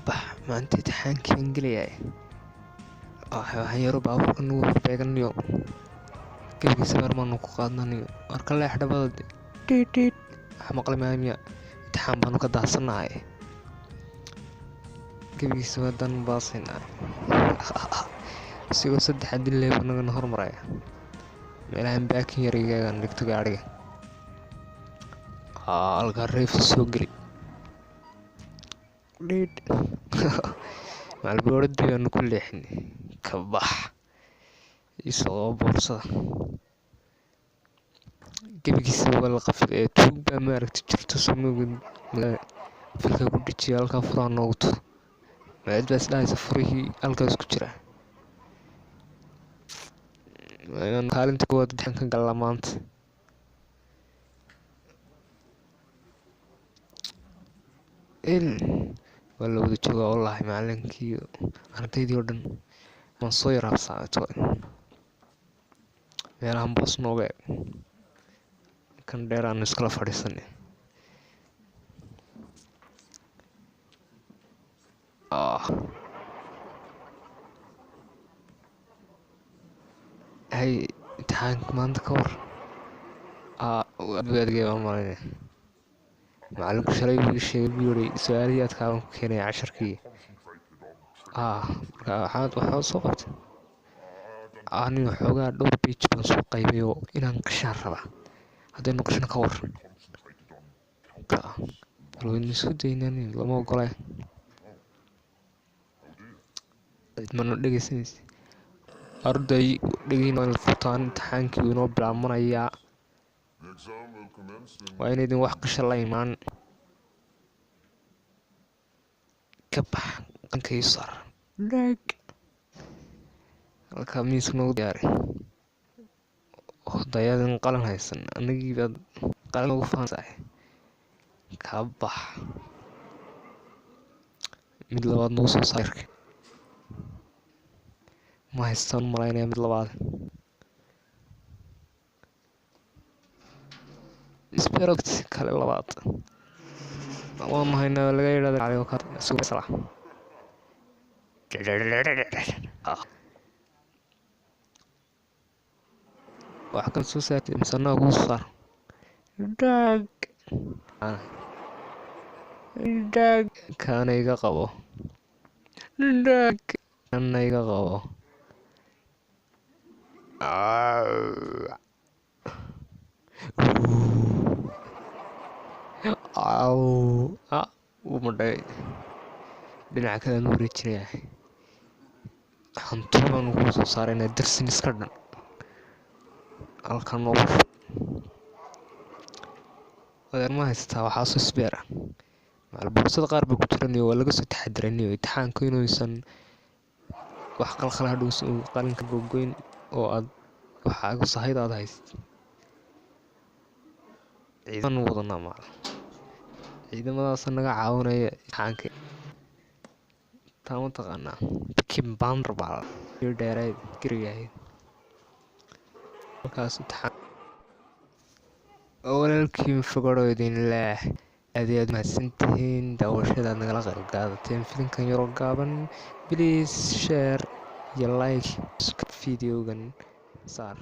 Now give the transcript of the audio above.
bax maanta imtixaankii aan gelayaa waxaan yaro baabuurka nagu horbeeganayo gebigiisa barmaanu ku qaadnanayo warka leex dhabada dhiidhiid wax maqli maayo miya imtixaan baanu ka daahsanahay gebigiisa wadan baasaynaa isigoo 3 dileeba nagana hormaraya meelahan baakin yarigaagan dhigto gaadhiga halkaa reefta soo geli dhiid maalbooradii baanu ku leexinay ka bax isoo boorsada gebigiisa waa la qafil ee tuug baa maaragta jirto samowgid filka ku dhijiya halkaa furaha noogu tur maad baa isdhahaysa furihii halkaas ku jira inaan kaalinta kuwaad imtixaan ka galnaa maanta waa la wada joogaa wallaahi macalinkii ardaydii oo dhan waan soo yar habsaamay meelahan boos nooga eg kan dheer aanu iskala fadhiisanay hay imtixaanka maanta ka war adgee baan malayna macalinku shalay buu ii sheegay buu yidhi su-aalihii adkaaban ku keenaya casharkii marka waxaa soo qabtay aniga xoogaa dhowr page baan soo qaybay oo inaan qashaan rabaa haddaynu qashana ka war waynu isku daynaan lama ogolay mana dhegeysanaysa arday dhegeyna waa in la furtaan imtixaankii inoo bilaabmanayaa waa inaydin wax qasha la imaan ka bax qankay sar dhaag halkaa miiska noogu diyaaray dayadin qalan haysan anagii baad qalan ugu fahansahay ka bax mid labaad nagu soo saarka ma haystaan malaynaya mid labaad isbeerad kale labaad waa mahaynaa laga yidhahda caligo ka suuqsala wax kan soo saartay misanaa kuu saar dhaag kaana iga qabo dhaag kana iga qabo wuu madhay dhinaca kale aan wareejinayaa hantuu baanu kuu soo saaraynaa darsin iska dhan halkan noogu adeer ma haystaa waxaasoo isbeer ah maalboorsada qaar bay ku jiranayo waa laga soo taxadiranayo imtixaanku inuusan wax qalqal hadhowsan uu qalinka gogoyn oo aad waxaagu sahayda aad hayst ciidan wadanaa maal ciidamadaas naga caawinaya imtixaanka taa ma taqaanaa bikin bander baa dheerayd garigahayd halkaas imtixaan walaalkii fagadho idin leeh aad iyo aad mahadsantihiin daawashadaad nagala qayb qaadateen filimkan yaroo gaaban please share iyo like videogan saar